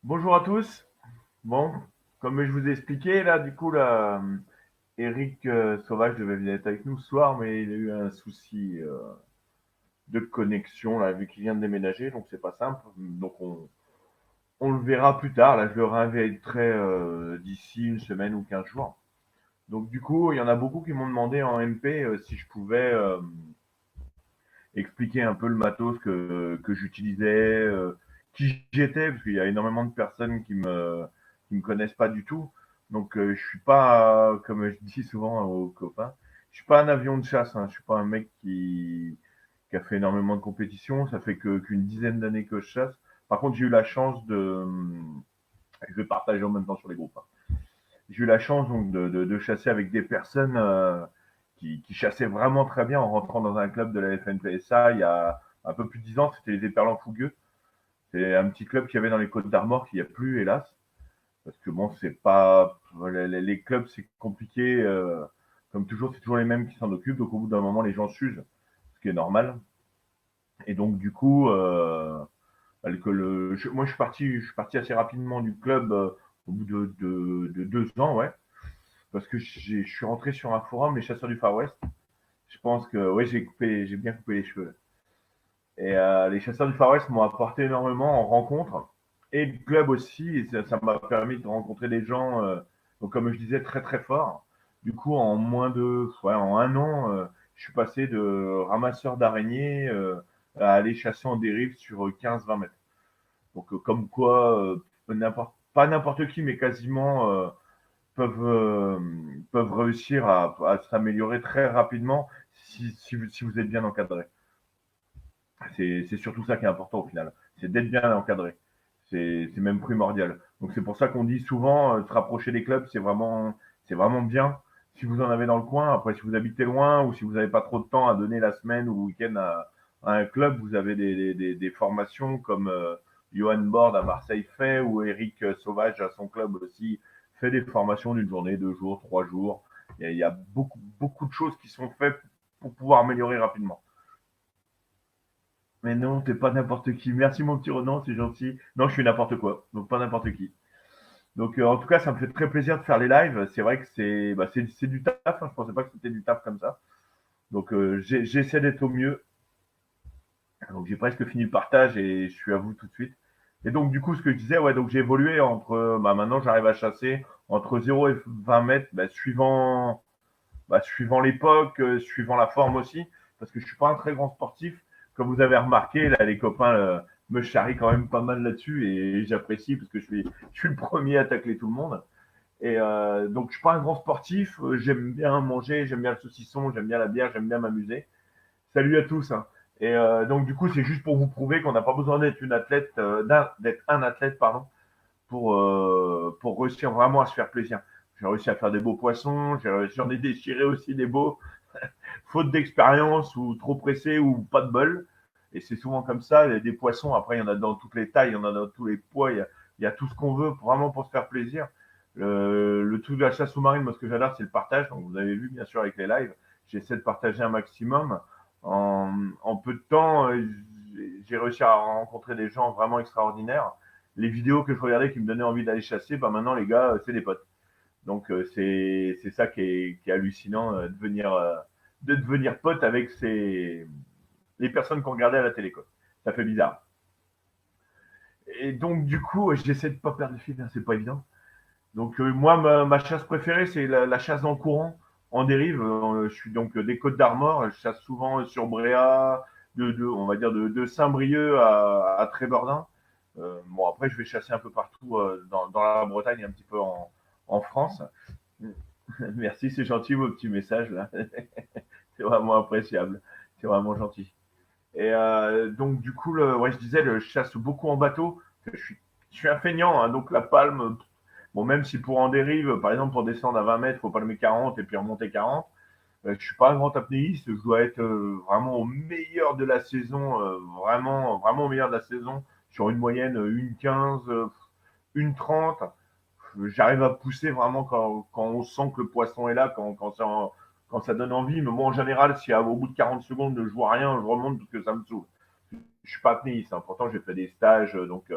Bonjour à tous. Bon, comme je vous ai expliqué, là, du coup, là, Eric Sauvage devait venir être avec nous ce soir, mais il a eu un souci de connexion, là, vu qu'il vient de déménager, donc c'est pas simple. Donc on le verra plus tard. Là, je le réinviterai d'ici une semaine ou 15 jours. Donc du coup, il y en a beaucoup qui m'ont demandé en MP si je pouvais expliquer un peu le matos que j'utilisais, qui j'étais, parce qu'il y a énormément de personnes qui me connaissent pas du tout. Donc je suis pas, comme je dis souvent aux copains, je suis pas un avion de chasse. Hein. Je suis pas un mec qui a fait énormément de compétitions. Ça fait qu'une dizaine d'années que je chasse. Par contre, j'ai eu la chance de, je vais partager en même temps sur les groupes. Hein. J'ai eu la chance donc de chasser avec des personnes qui chassaient vraiment très bien en rentrant dans un club de la FNPSA il y a un peu plus de 10 ans. C'était les Éperlans Fougueux. C'est un petit club qu'il y avait dans les Côtes d'Armor qu'il n'y a plus, hélas. Parce que bon, c'est pas. Les clubs, c'est compliqué. Comme toujours, c'est toujours les mêmes qui s'en occupent. Donc au bout d'un moment, les gens s'usent, ce qui est normal. Et donc du coup, moi je suis parti assez rapidement du club au bout de 2 ans, ouais. Parce que je suis rentré sur un forum, les chasseurs du Far West. Je pense que ouais, j'ai bien coupé les cheveux. Et les chasseurs du Far West m'ont apporté énormément en rencontres et le club aussi. Et ça m'a permis de rencontrer des gens, donc comme je disais, très très forts. Du coup, en moins de, ouais, en un an, je suis passé de ramasseur d'araignées à aller chasser en dérive sur 15-20 mètres. Donc comme quoi, pas n'importe qui, mais quasiment peuvent réussir à s'améliorer très rapidement si vous êtes bien encadré. C'est surtout ça qui est important au final, c'est d'être bien encadré. C'est même primordial. Donc c'est pour ça qu'on dit souvent, se rapprocher des clubs, c'est vraiment bien. Si vous en avez dans le coin, après si vous habitez loin ou si vous n'avez pas trop de temps à donner la semaine ou le week-end à un club, vous avez des formations comme Johan Bord à Marseille fait ou Eric Sauvage à son club aussi fait des formations d'une journée, 2 jours, 3 jours. Il y a beaucoup de choses qui sont faites pour pouvoir améliorer rapidement. Mais non, t'es pas n'importe qui. Merci mon petit Renan, c'est gentil. Non, je suis n'importe quoi, donc pas n'importe qui. Donc en tout cas, ça me fait très plaisir de faire les lives. C'est vrai que c'est du taf. Hein. Je pensais pas que c'était du taf comme ça. Donc j'essaie d'être au mieux. Donc j'ai presque fini le partage et je suis à vous tout de suite. Et donc du coup, ce que je disais, ouais, donc j'ai évolué entre, maintenant j'arrive à chasser entre 0 et 20 mètres, suivant l'époque, suivant la forme aussi, parce que je suis pas un très grand sportif. Comme vous avez remarqué, là, les copains me charrient quand même pas mal là-dessus et j'apprécie parce que je suis le premier à tacler tout le monde. Et donc, je suis pas un grand sportif. J'aime bien manger, j'aime bien le saucisson, j'aime bien la bière, j'aime bien m'amuser. Salut à tous. Hein. Et donc, du coup, c'est juste pour vous prouver qu'on n'a pas besoin d'être une athlète, d'être un athlète, pardon, pour réussir vraiment à se faire plaisir. J'ai réussi à faire des beaux poissons, j'en ai déchiré aussi des beaux, faute d'expérience ou trop pressé ou pas de bol. Et c'est souvent comme ça, il y a des poissons, après il y en a dans toutes les tailles, il y en a dans tous les poids, il y a tout ce qu'on veut vraiment pour se faire plaisir. Le truc de la chasse sous-marine, moi ce que j'adore, c'est le partage. Donc vous avez vu bien sûr avec les lives, j'essaie de partager un maximum. En peu de temps, j'ai réussi à rencontrer des gens vraiment extraordinaires. Les vidéos que je regardais qui me donnaient envie d'aller chasser, bah maintenant les gars, c'est des potes. Donc c'est ça qui est hallucinant, de devenir pote avec les personnes qu'on regardait à la télé. Quoi. Ça fait bizarre. Et donc du coup, j'essaie de pas perdre le fil, hein, c'est pas évident. Donc moi, ma chasse préférée, c'est la chasse dans le courant, en dérive. Je suis donc des Côtes d'Armor, je chasse souvent sur Bréa, on va dire de Saint-Brieuc à Trébeurdin. Bon, après, je vais chasser un peu partout dans la Bretagne, un petit peu en France. Merci, c'est gentil vos petits messages là. C'est vraiment appréciable. C'est vraiment gentil. Et donc du coup, ouais, je disais, je chasse beaucoup en bateau. Je suis un feignant, hein, donc la palme. Bon, même si pour en dérive, par exemple pour descendre à 20 mètres, faut palmer 40 et puis remonter 40. Je suis pas un grand apnéiste. Je dois être vraiment au meilleur de la saison, vraiment au meilleur de la saison sur une moyenne 1,15, 1,30. J'arrive à pousser vraiment quand on sent que le poisson est là, quand ça donne envie. Mais moi, en général, si au bout de 40 secondes, je vois rien, je remonte parce que ça me saoule. Je suis pas apnéiste. Hein. Pourtant, j'ai fait des stages, donc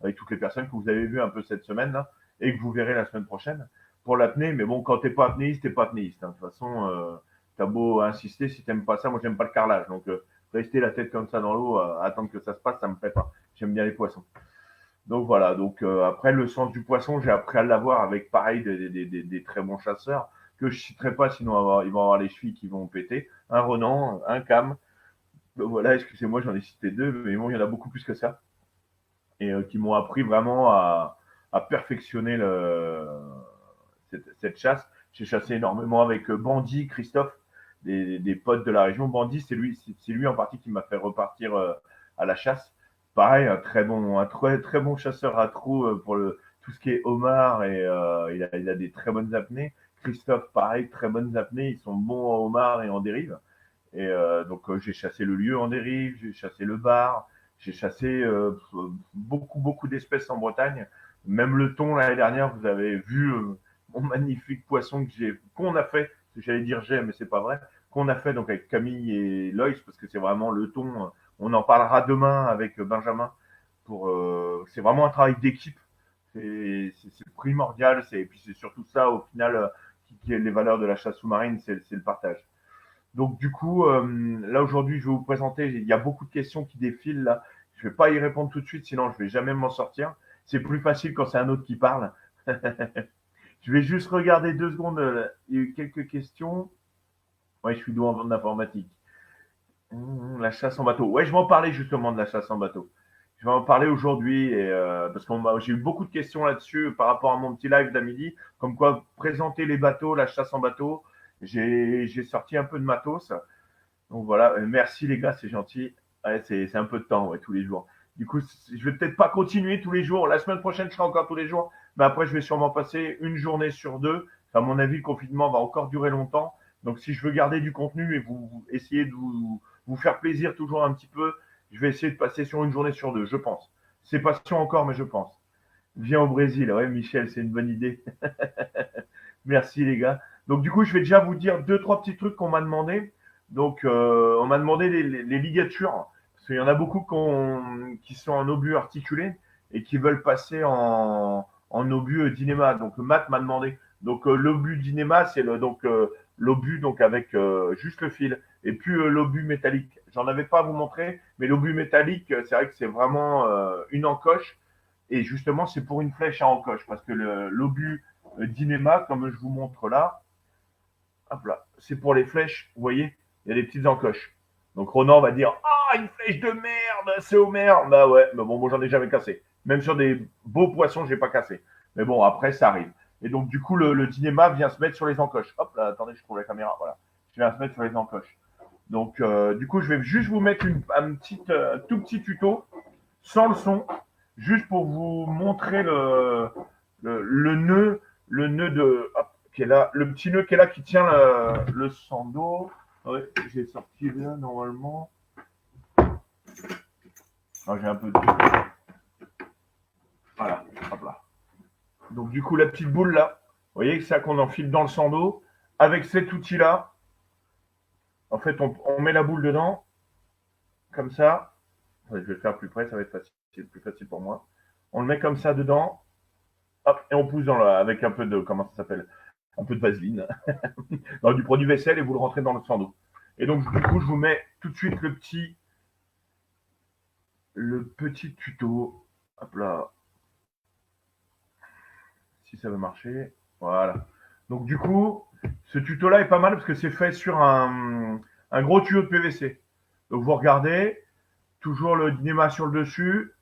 avec toutes les personnes que vous avez vues un peu cette semaine là, et que vous verrez la semaine prochaine pour l'apnée. Mais bon, quand t'es pas apnéiste, t'es pas apnéiste. Hein. De toute façon, t'as beau insister, si t'aimes pas ça, moi j'aime pas le carrelage. Donc rester la tête comme ça dans l'eau, attendre que ça se passe, ça me plaît pas. J'aime bien les poissons. Donc voilà, donc après le sens du poisson, j'ai appris à l'avoir avec pareil des très bons chasseurs que je citerai pas, sinon ils vont avoir les chevilles qui vont péter. Un Renan, un Cam. Donc voilà, excusez-moi, j'en ai cité deux, mais bon, il y en a beaucoup plus que ça. Et qui m'ont appris vraiment à perfectionner cette chasse. J'ai chassé énormément avec Bandy, Christophe, des potes de la région. Bandy, c'est lui en partie qui m'a fait repartir à la chasse. Pareil, un très bon chasseur à trous pour tout ce qui est homard et il a des très bonnes apnées. Christophe, pareil, très bonnes apnées. Ils sont bons en homard et en dérive. Et donc j'ai chassé le lieu en dérive, j'ai chassé le bar, j'ai chassé beaucoup d'espèces en Bretagne. Même le thon l'année dernière, vous avez vu mon magnifique poisson qu'on a fait, j'allais dire j'ai, mais c'est pas vrai, qu'on a fait donc avec Camille et Loïs, parce que c'est vraiment le thon. On en parlera demain avec Benjamin. C'est vraiment un travail d'équipe. C'est primordial. Et puis c'est surtout ça au final qui est les valeurs de la chasse sous-marine, c'est le partage. Donc du coup, là aujourd'hui, je vais vous présenter. Il y a beaucoup de questions qui défilent là. Je vais pas y répondre tout de suite, sinon je vais jamais m'en sortir. C'est plus facile quand c'est un autre qui parle. Je vais juste regarder 2 secondes. Il y a eu quelques questions. Ouais, je suis doué en informatique. La chasse en bateau. Ouais, je vais en parler justement de la chasse en bateau. Je vais en parler aujourd'hui parce que j'ai eu beaucoup de questions là-dessus par rapport à mon petit live d'Amélie, comme quoi présenter les bateaux, la chasse en bateau. J'ai sorti un peu de matos. Donc voilà, merci les gars, c'est gentil. Ouais, c'est un peu de temps, ouais, tous les jours. Du coup, je vais peut-être pas continuer tous les jours. La semaine prochaine, je serai encore tous les jours. Mais après, je vais sûrement passer une journée sur deux. À mon avis, le confinement va encore durer longtemps. Donc, si je veux garder du contenu et vous essayer de vous faire plaisir toujours un petit peu, je vais essayer de passer sur une journée sur deux, je pense. C'est pas sûr encore, mais je pense. Viens au Brésil, ouais, Michel, c'est une bonne idée. Merci les gars. Donc du coup, je vais déjà vous dire 2, 3 petits trucs qu'on m'a demandé. Donc on m'a demandé les ligatures, parce qu'il y en a beaucoup qui sont en obus articulés et qui veulent passer en obus d'inéma. Donc Matt m'a demandé. Donc l'obus d'inéma, c'est l'obus donc avec juste le fil et puis l'obus métallique. J'en avais pas à vous montrer, mais l'obus métallique, c'est vrai que c'est vraiment une encoche. Et justement, c'est pour une flèche à encoche, parce que l'obus d'inéma, comme je vous montre là, hop là, c'est pour les flèches, vous voyez, il y a des petites encoches. Donc Ronan va dire ah, une flèche de merde, c'est Homer. Bah ouais, mais bon, moi j'en ai jamais cassé. Même sur des beaux poissons, j'ai pas cassé. Mais bon, après, ça arrive. Et donc, du coup, le cinéma vient se mettre sur les encoches. Hop là, attendez, je trouve la caméra. Voilà. Je viens se mettre sur les encoches. Donc, du coup, je vais juste vous mettre tout petit tuto sans le son, juste pour vous montrer le nœud qui est là, le petit nœud qui est là qui tient le sando. Ouais, j'ai sorti là normalement. Ah, j'ai un peu de. Voilà, hop là. Donc du coup, la petite boule là, vous voyez, c'est ça qu'on enfile dans le sando. Avec cet outil-là, en fait, on met la boule dedans, comme ça. Ouais, je vais le faire plus près, ça va être plus facile pour moi. On le met comme ça dedans, hop, et on pousse avec un peu de, comment ça s'appelle, un peu de vaseline, dans du produit vaisselle, et vous le rentrez dans le sando. Et donc, du coup, je vous mets tout de suite le petit tuto. Hop là, si ça veut marcher. Voilà. Donc, du coup, ce tuto-là est pas mal parce que c'est fait sur un gros tuyau de PVC. Donc, vous regardez, toujours le Dynéma sur le dessus.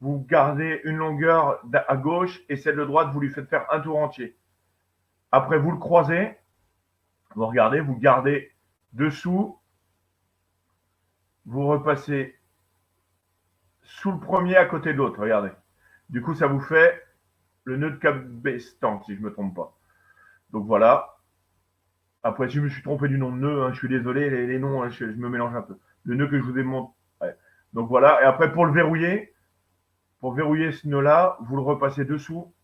Vous gardez une longueur à gauche et celle de droite, vous lui faites faire un tour entier. Après, vous le croisez. Vous regardez, vous gardez dessous. Vous repassez sous le premier à côté de l'autre. Regardez. Du coup, ça vous fait le nœud de cabestan, si je ne me trompe pas. Donc voilà. Après, si je me suis trompé du nom de nœud, hein, je suis désolé, les noms, hein, je me mélange un peu. Le nœud que je vous ai montré. Ouais. Donc voilà. Et après, pour verrouiller ce nœud-là, vous le repassez dessous.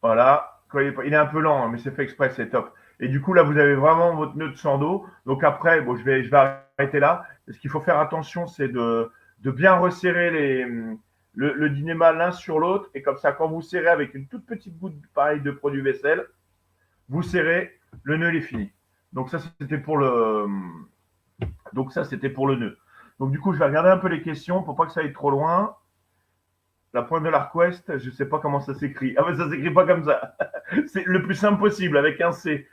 Voilà. Il est un peu lent, hein, mais c'est fait exprès, c'est top. Et du coup, là, vous avez vraiment votre nœud de sando. Donc après, bon, je vais arrêter là. Et ce qu'il faut faire attention, c'est de bien resserrer le dynéma l'un sur l'autre. Et comme ça, quand vous serrez avec une toute petite goutte pareil de produit vaisselle, vous serrez, le nœud il est fini. Donc ça, c'était pour le nœud. Donc du coup, je vais regarder un peu les questions pour pas que ça aille trop loin. La pointe de l'arc ouest, je sais pas comment ça s'écrit. Ah, mais ça s'écrit pas comme ça. C'est le plus simple possible, avec un C.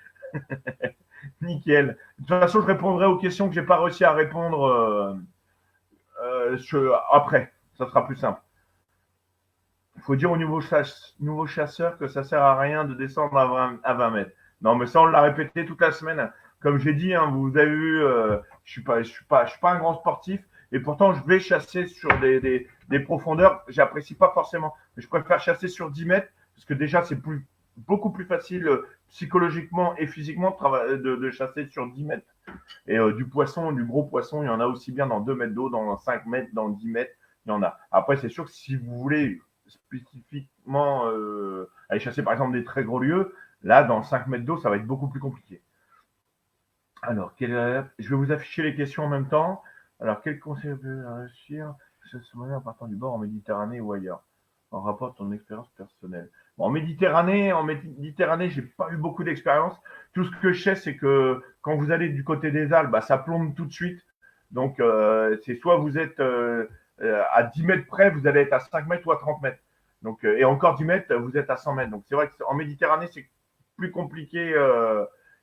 Nickel. De toute façon, je répondrai aux questions que j'ai pas réussi à répondre après. Ça sera plus simple. Il faut dire au nouveau chasseur que ça sert à rien de descendre à 20 mètres. Non, mais ça, on l'a répété toute la semaine. Comme j'ai dit, hein, vous avez vu, je suis pas un grand sportif, et pourtant je vais chasser sur des profondeurs. J'apprécie pas forcément, mais je préfère chasser sur 10 mètres parce que déjà c'est beaucoup plus facile psychologiquement et physiquement de chasser sur 10 mètres. Et du poisson, du gros poisson, il y en a aussi bien dans 2 mètres d'eau, dans 5 mètres, dans 10 mètres, il y en a. Après, c'est sûr que si vous voulez spécifiquement aller chasser par exemple des très gros lieux, là, dans 5 mètres d'eau, ça va être beaucoup plus compliqué. Alors, je vais vous afficher les questions en même temps. Alors, quel conseil peut réussir ce moyen en partant du bord en Méditerranée ou ailleurs? En rapport à ton expérience personnelle. Bon, en Méditerranée, j'ai pas eu beaucoup d'expérience. Tout ce que je sais, c'est que quand vous allez du côté des Alpes, bah, ça plombe tout de suite. Donc, c'est soit vous êtes à 10 mètres près, vous allez être à 5 mètres ou à 30 mètres. Donc, et encore 10 mètres, vous êtes à 100 mètres. Donc, c'est vrai qu'en Méditerranée, c'est plus compliqué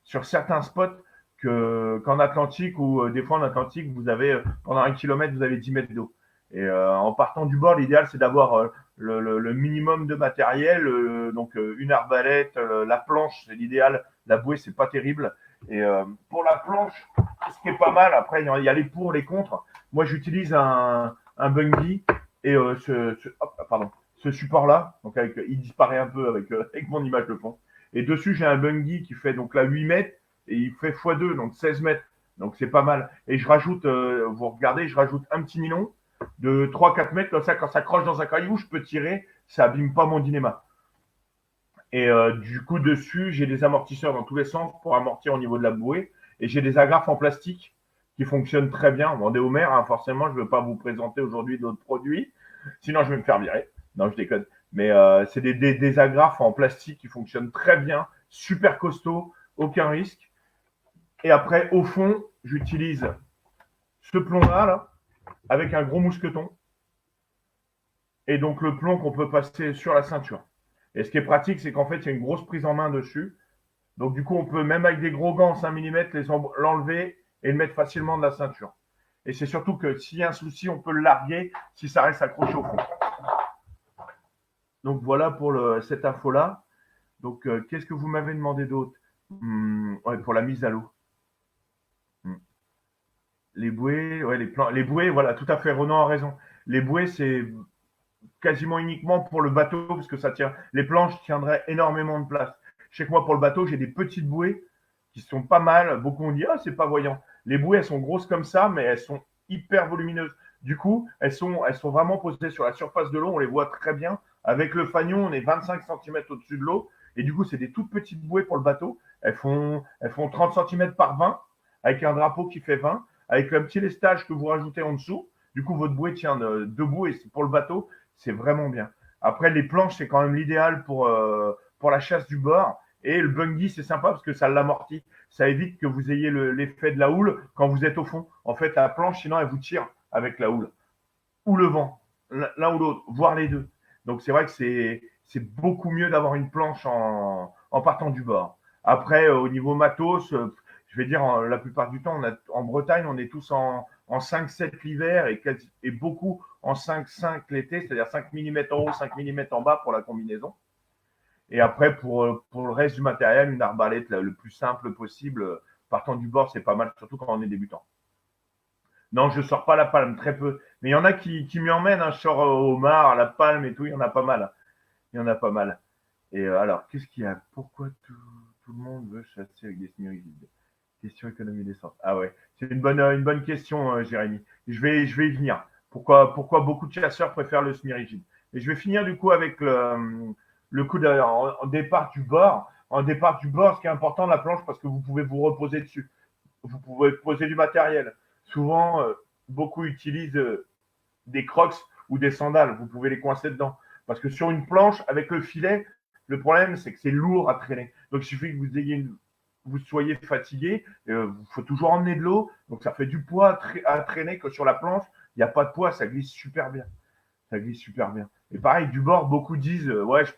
sur certains spots qu'en Atlantique, où des fois en Atlantique, vous avez, pendant 1 kilomètre, vous avez 10 mètres d'eau. Et en partant du bord, l'idéal, c'est d'avoir le minimum de matériel, donc une arbalète, la planche, c'est l'idéal. La bouée, c'est pas terrible. Et pour la planche, ce qui est pas mal, après, il y a les pour, les contre. Moi, j'utilise un bungee et ce support-là, donc il disparaît un peu avec mon image de fond. Et dessus, j'ai un bungee qui fait donc là 8 mètres et il fait x2, donc 16 mètres. Donc c'est pas mal. Et je rajoute, vous regardez, je rajoute un petit nylon de 3-4 mètres, comme ça, quand ça croche dans un caillou, je peux tirer, ça abîme pas mon dynéma. Et du coup, dessus, j'ai des amortisseurs dans tous les sens pour amortir au niveau de la bouée. Et j'ai des agrafes en plastique qui fonctionnent très bien. Bon, des Homer, hein, forcément, je ne veux pas vous présenter aujourd'hui d'autres produits. Sinon, je vais me faire virer. Non, je déconne. Mais c'est des agrafes en plastique qui fonctionnent très bien, super costaud, aucun risque. Et après, au fond, j'utilise ce plomb-là, là, avec un gros mousqueton. Et donc, le plomb qu'on peut passer sur la ceinture. Et ce qui est pratique, c'est qu'en fait, il y a une grosse prise en main dessus. Donc, du coup, on peut, même avec des gros gants en 5 mm, l'enlever et le mettre facilement de la ceinture. Et c'est surtout que s'il y a un souci, on peut le larguer si ça reste accroché au fond. Donc, voilà pour cette info-là. Donc, qu'est-ce que vous m'avez demandé d'autre ouais, pour la mise à l'eau. Les bouées, ouais, les bouées, voilà, tout à fait, Ronan a raison. Les bouées, c'est quasiment uniquement pour le bateau, parce que ça tient. Les planches tiendraient énormément de place. Je sais que moi, pour le bateau, j'ai des petites bouées qui sont pas mal. Beaucoup ont dit, ah, c'est pas voyant. Les bouées, elles sont grosses comme ça, mais elles sont hyper volumineuses. Du coup, elles sont vraiment posées sur la surface de l'eau. On les voit très bien. Avec le fanion, on est 25 cm au-dessus de l'eau. Et du coup, c'est des toutes petites bouées pour le bateau. Elles font 30 cm par 20, avec un drapeau qui fait 20, avec un petit lestage que vous rajoutez en dessous. Du coup, votre bouée tient debout et pour le bateau, c'est vraiment bien. Après, les planches, c'est quand même l'idéal pour la chasse du bord. Et le bungee, c'est sympa parce que ça l'amortit. Ça évite que vous ayez l'effet de la houle quand vous êtes au fond. En fait, la planche, sinon, elle vous tire avec la houle. Ou le vent, l'un ou l'autre, voire les deux. Donc, c'est vrai que c'est beaucoup mieux d'avoir une planche en partant du bord. Après, au niveau matos, je vais dire, la plupart du temps, en Bretagne, on est tous en 5-7 l'hiver et beaucoup en 5-5 l'été, c'est-à-dire 5 mm en haut, 5 mm en bas pour la combinaison. Et après, pour le reste du matériel, une arbalète le plus simple possible, partant du bord, c'est pas mal, surtout quand on est débutant. Non, je sors pas la palme, très peu. Mais il y en a qui m'y emmènent. Hein. Je sors au homard, la palme et tout, il y en a pas mal. Il y en a pas mal. Et alors, qu'est-ce qu'il y a? Pourquoi tout le monde veut chasser avec des smirigides? Question économie d'essence. Ah ouais, c'est une bonne question, Jérémy. Je vais y venir. Pourquoi beaucoup de chasseurs préfèrent le smyrigide? Et je vais finir du coup avec le coup en départ du bord. En départ du bord, ce qui est important, la planche, parce que vous pouvez vous reposer dessus. Vous pouvez poser du matériel. Souvent, beaucoup utilisent des crocs ou des sandales. Vous pouvez les coincer dedans. Parce que sur une planche, avec le filet, le problème, c'est que c'est lourd à traîner. Donc, il suffit que vous soyez fatigué. Il faut toujours emmener de l'eau. Donc, ça fait du poids à traîner que sur la planche. Il n'y a pas de poids, ça glisse super bien. Ça glisse super bien. Et pareil, du bord, beaucoup disent ouais, je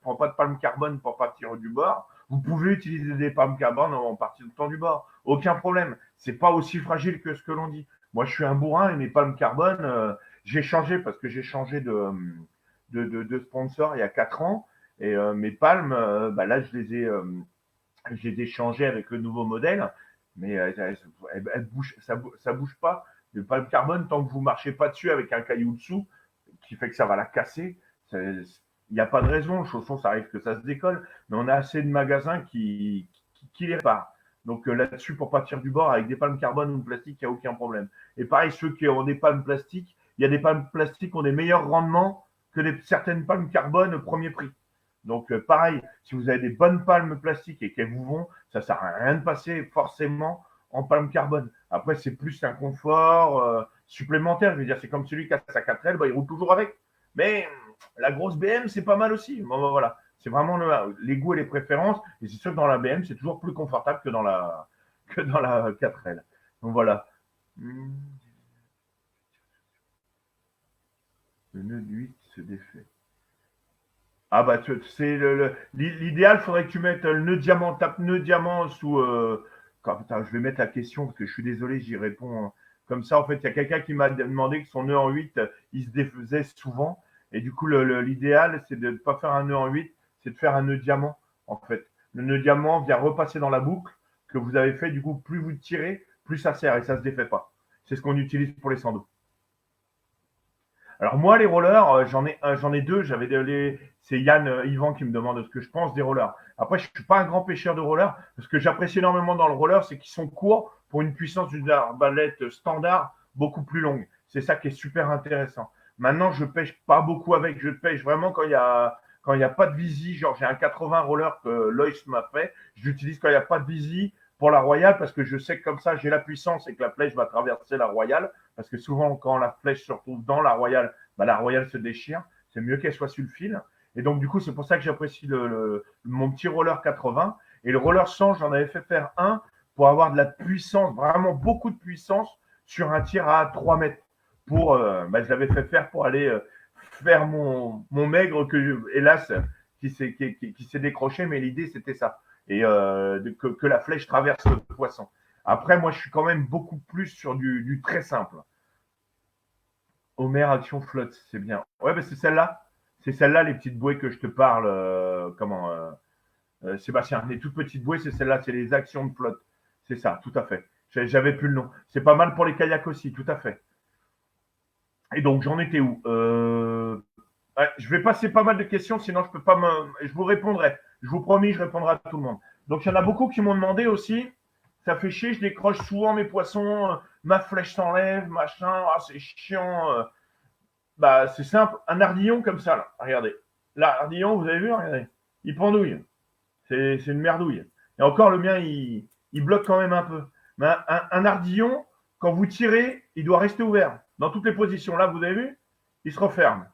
prends pas de palme carbone pour partir du bord. Vous pouvez utiliser des palmes carbone en partie du temps du bord. Aucun problème. C'est pas aussi fragile que ce que l'on dit. Moi, je suis un bourrin et mes palmes carbone, j'ai changé parce que j'ai changé de sponsor il y a 4 ans. Et mes palmes, bah là, je les ai changées avec le nouveau modèle. Mais elles bougent, ça bouge pas. Le palme carbone, tant que vous marchez pas dessus avec un caillou dessous, qui fait que ça va la casser. Il n'y a pas de raison. Le chausson, ça arrive que ça se décolle, mais on a assez de magasins qui les réparent. Donc là-dessus, pour partir du bord avec des palmes carbone ou de plastique, il n'y a aucun problème. Et pareil, ceux qui ont des palmes plastiques, il y a des palmes plastiques qui ont des meilleurs rendements que certaines palmes carbone au premier prix. Donc pareil, si vous avez des bonnes palmes plastiques et qu'elles vous vont, ça ne sert à rien de passer forcément en palme carbone. Après, c'est plus un confort supplémentaire. Je veux dire, c'est comme celui qui a sa 4L, bah, il roule toujours avec. Mais la grosse BM, c'est pas mal aussi. Bon, bah, voilà. C'est vraiment les goûts et les préférences. Et c'est sûr que dans la BM, c'est toujours plus confortable que dans la 4L. Donc voilà. Le nœud du 8 se défait. Ah bah c'est l'idéal, faudrait que tu mettes le nœud diamant, tape nœud diamant sous. Putain, je vais mettre la question parce que je suis désolé, j'y réponds. Comme ça, en fait, il y a quelqu'un qui m'a demandé que son nœud en 8, il se défaisait souvent. Et du coup, l'idéal, c'est de ne pas faire un nœud en 8, c'est de faire un nœud diamant, en fait. Le nœud diamant vient repasser dans la boucle que vous avez fait. Du coup, plus vous tirez, plus ça serre et ça se défait pas. C'est ce qu'on utilise pour les sandos. Alors moi, les rollers, j'en ai deux. C'est Yann Yvan qui me demande ce que je pense des rollers. Après, je suis pas un grand pêcheur de rollers. Ce que j'apprécie énormément dans le roller, c'est qu'ils sont courts pour une puissance d'une arbalète standard beaucoup plus longue. C'est ça qui est super intéressant. Maintenant, je pêche pas beaucoup avec. Je pêche vraiment quand il y a pas de visi. Genre, j'ai un 80 roller que Loïs m'a fait. Je l'utilise quand il y a pas de visi pour la royale parce que je sais que comme ça, j'ai la puissance et que la flèche va traverser la royale. Parce que souvent, quand la flèche se retrouve dans la royale, bah, la royale se déchire. C'est mieux qu'elle soit sur le fil. Et donc, du coup, c'est pour ça que j'apprécie mon petit roller 80. Et le roller 100, j'en avais fait faire un pour avoir de la puissance, vraiment beaucoup de puissance sur un tir à 3 mètres. Je l'avais fait faire pour aller faire mon maigre hélas, qui s'est décroché, mais l'idée, c'était ça. Et que la flèche traverse le poisson. Après, moi, je suis quand même beaucoup plus sur du très simple. Homer Action Flotte, c'est bien. Ouais, bah c'est celle-là. C'est celle-là, les petites bouées que je te parle. Sébastien, les toutes petites bouées, c'est celle-là, c'est les actions de flotte. C'est ça, tout à fait. J'avais plus le nom. C'est pas mal pour les kayaks aussi, tout à fait. Et donc, j'en étais où ouais, je vais passer pas mal de questions, sinon je peux pas me. Je vous répondrai. Je vous promis, je répondrai à tout le monde. Donc, il y en a beaucoup qui m'ont demandé aussi. Ça fait chier, je décroche souvent mes poissons, ma flèche s'enlève, machin, ah, c'est chiant. Bah, c'est simple, un ardillon comme ça, là. Regardez. L'ardillon, vous avez vu, regardez. Il pendouille. C'est une merdouille. Et encore, le mien, il bloque quand même un peu. Mais un ardillon, quand vous tirez, il doit rester ouvert. Dans toutes les positions. Là, vous avez vu, il se referme.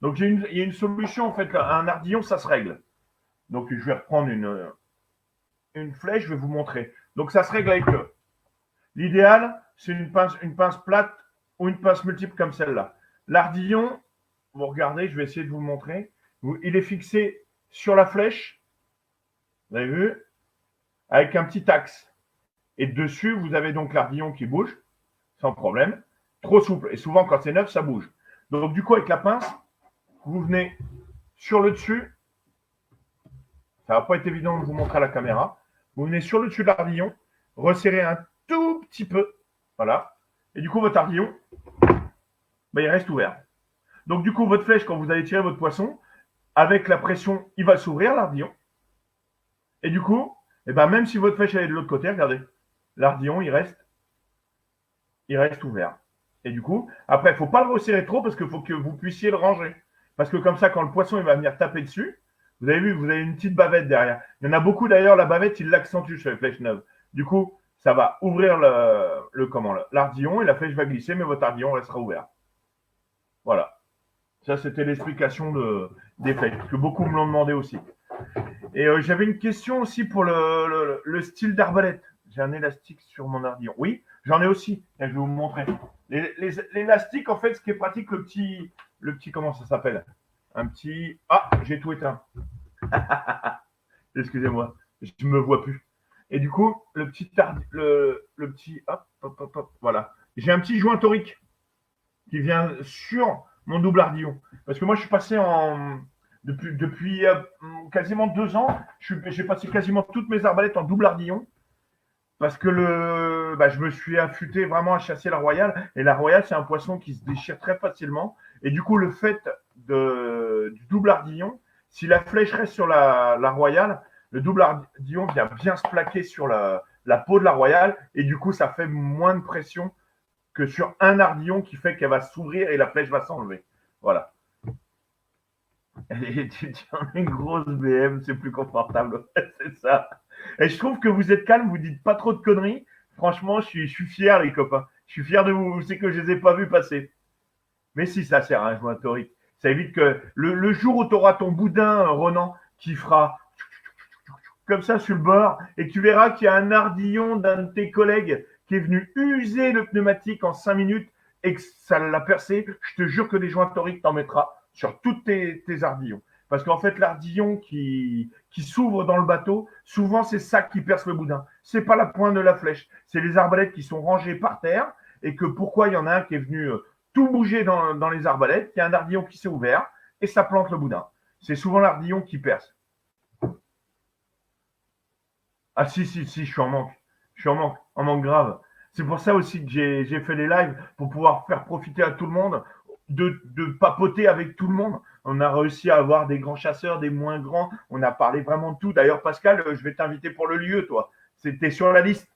Donc, il y a une solution, en fait. Là. Un ardillon, ça se règle. Donc, je vais reprendre une flèche, je vais vous montrer. Donc, ça se règle avec l'idéal, c'est une pince plate ou une pince multiple comme celle-là. L'ardillon, vous regardez, je vais essayer de vous montrer. Il est fixé sur la flèche, vous avez vu, avec un petit axe. Et dessus, vous avez donc l'ardillon qui bouge, sans problème, trop souple. Et souvent, quand c'est neuf, ça bouge. Donc, du coup, avec la pince, vous venez sur le dessus. Ça va pas être évident de vous montrer à la caméra. Vous venez sur le dessus de l'ardillon, resserrez un tout petit peu. Voilà. Et du coup, votre ardillon, bah, il reste ouvert. Donc, du coup, votre flèche, quand vous allez tirer votre poisson, avec la pression, il va s'ouvrir, l'ardillon. Et du coup, même si votre flèche est de l'autre côté, regardez, l'ardillon, il reste ouvert. Et du coup, après, il ne faut pas le resserrer trop parce qu'il faut que vous puissiez le ranger. Parce que comme ça, quand le poisson il va venir taper dessus, vous avez vu, vous avez une petite bavette derrière. Il y en a beaucoup d'ailleurs, la bavette, il l'accentue sur les flèches neuves. Du coup, ça va ouvrir l'ardillon et la flèche va glisser, mais votre ardillon restera ouvert. Voilà. Ça, c'était l'explication des flèches, parce que beaucoup me l'ont demandé aussi. Et j'avais une question aussi pour le style d'arbalète. J'ai un élastique sur mon ardillon. Oui, j'en ai aussi. Et je vais vous montrer. L'élastique, en fait, ce qui est pratique, comment ça s'appelle? Un petit. Ah, j'ai tout éteint. Excusez-moi, je ne me vois plus. Et du coup, le petit, hop, hop, hop, hop, voilà. J'ai un petit joint torique qui vient sur mon double ardillon. Parce que moi, je suis passé depuis quasiment 2 ans, j'ai passé quasiment toutes mes arbalètes en double ardillon. Parce que je me suis affûté vraiment à chasser la royale. Et la royale, c'est un poisson qui se déchire très facilement. Et du coup, le fait du double ardillon, si la flèche reste sur la royale, le double ardillon vient bien se plaquer sur la peau de la royale. Et du coup, ça fait moins de pression que sur un ardillon qui fait qu'elle va s'ouvrir et la flèche va s'enlever. Voilà. Et tu as une grosse BM, c'est plus confortable. C'est ça. Et je trouve que vous êtes calme, vous dites pas trop de conneries. Franchement, je suis fier, les copains. Je suis fier de vous. C'est que je les ai pas vus passer. Mais si, ça sert à un joint torique. Ça évite que le jour où tu auras ton boudin, Ronan, qui fera comme ça sur le bord, et tu verras qu'il y a un ardillon d'un de tes collègues qui est venu user le pneumatique en 5 minutes et que ça l'a percé, je te jure que des joints toriques t'en mettras sur tous tes ardillons. Parce qu'en fait, l'ardillon qui s'ouvre dans le bateau, souvent c'est ça qui perce le boudin. C'est pas la pointe de la flèche, c'est les arbalètes qui sont rangées par terre et que pourquoi il y en a un qui est venu tout bouger dans les arbalètes, il y a un ardillon qui s'est ouvert et ça plante le boudin. C'est souvent l'ardillon qui perce. Ah si, si, si, je suis en manque. Je suis en manque grave. C'est pour ça aussi que j'ai fait les lives, pour pouvoir faire profiter à tout le monde, de papoter avec tout le monde. On a réussi à avoir des grands chasseurs, des moins grands. On a parlé vraiment de tout. D'ailleurs, Pascal, je vais t'inviter pour le lieu, toi. C'était sur la liste.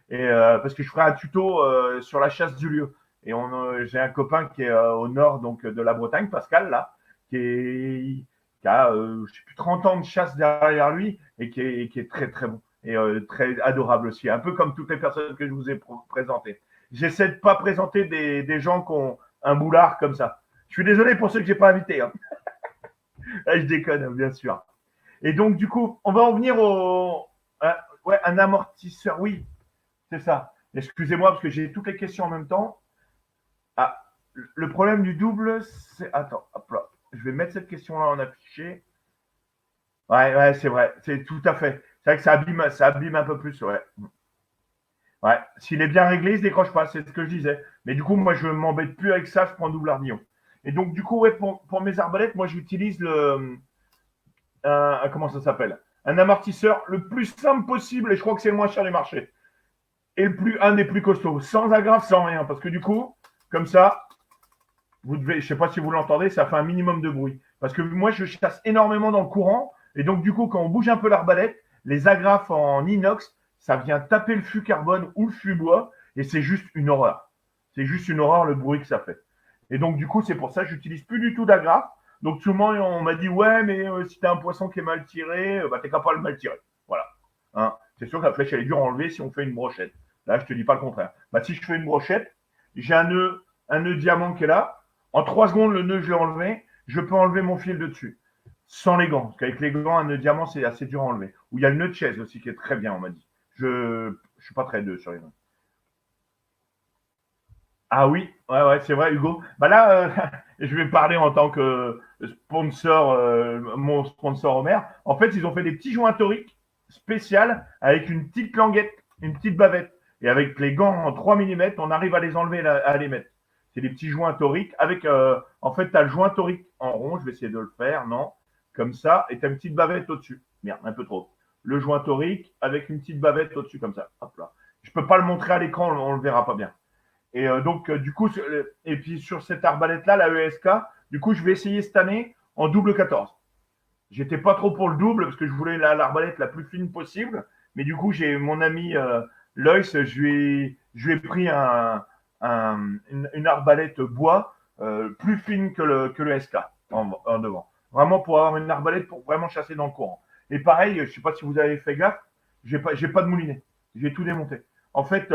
Et parce que je ferai un tuto sur la chasse du lieu. Et j'ai un copain qui est au nord donc de la Bretagne, Pascal, là, qui a je sais plus 30 ans de chasse derrière lui et qui est très très bon et très adorable aussi, un peu comme toutes les personnes que je vous ai présentées. J'essaie de pas présenter des gens qui ont un boulard comme ça. Je suis désolé pour ceux que j'ai pas invités. Hein. Je déconne, bien sûr. Et donc du coup, on va en venir ouais, un amortisseur. Oui, c'est ça. Excusez-moi parce que j'ai toutes les questions en même temps. Ah, le problème du double, c'est. Attends, hop là. Je vais mettre cette question-là en affiché. Ouais, ouais, c'est vrai. C'est tout à fait. C'est vrai que ça abîme un peu plus, ouais. Ouais. S'il est bien réglé, il se décroche pas. C'est ce que je disais. Mais du coup, moi, je m'embête plus avec ça. Je prends double ardillon. Et donc, du coup, ouais, pour mes arbalètes, moi, j'utilise comment ça s'appelle? Un amortisseur le plus simple possible. Et je crois que c'est le moins cher du marché. Et un des plus costauds. Sans agrafe, sans rien. Parce que du coup, comme ça, vous devez, je sais pas si vous l'entendez, ça fait un minimum de bruit. Parce que moi, je chasse énormément dans le courant. Et donc, du coup, quand on bouge un peu l'arbalète, les agrafes en inox, ça vient taper le fût carbone ou le fût bois. Et c'est juste une horreur. C'est juste une horreur le bruit que ça fait. Et donc, du coup, c'est pour ça que j'utilise plus du tout d'agrafe. Donc, souvent, on m'a dit, ouais, mais si t'as un poisson qui est mal tiré, bah, t'es capable de mal tirer. Voilà. Hein, c'est sûr que la flèche, elle est dure à enlever si on fait une brochette. Là, je te dis pas le contraire. Bah, si je fais une brochette, j'ai un nœud diamant qui est là. En 3 secondes, le nœud, je l'ai enlevé. Je peux enlever mon fil de dessus. Sans les gants. Parce qu'avec les gants, un nœud diamant, c'est assez dur à enlever. Ou il y a le nœud de chaise aussi qui est très bien, on m'a dit. Je suis pas très deux sur les nœuds. Ah oui, ouais, ouais, c'est vrai, Hugo. Bah là, je vais parler en tant que sponsor, mon sponsor Homer. En fait, ils ont fait des petits joints toriques spéciales avec une petite languette, une petite bavette. Et avec les gants en 3 mm, on arrive à les enlever, à les mettre. C'est des petits joints toriques avec, en fait, tu as le joint torique en rond. Je vais essayer de le faire, non? Comme ça, et tu as une petite bavette au-dessus. Merde, un peu trop. Le joint torique avec une petite bavette au-dessus, comme ça. Hop là. Je peux pas le montrer à l'écran, on le verra pas bien. Et donc, du coup, et puis sur cette arbalète-là, la ESK, du coup, je vais essayer cette année en double 14. J'étais pas trop pour le double parce que je voulais l'arbalète la plus fine possible. Mais du coup, j'ai mon ami Loïs, je lui ai pris une arbalète bois plus fine que le SK en devant. Vraiment pour avoir une arbalète pour vraiment chasser dans le courant. Et pareil, je sais pas si vous avez fait gaffe, j'ai pas de moulinet. J'ai tout démonté. En fait,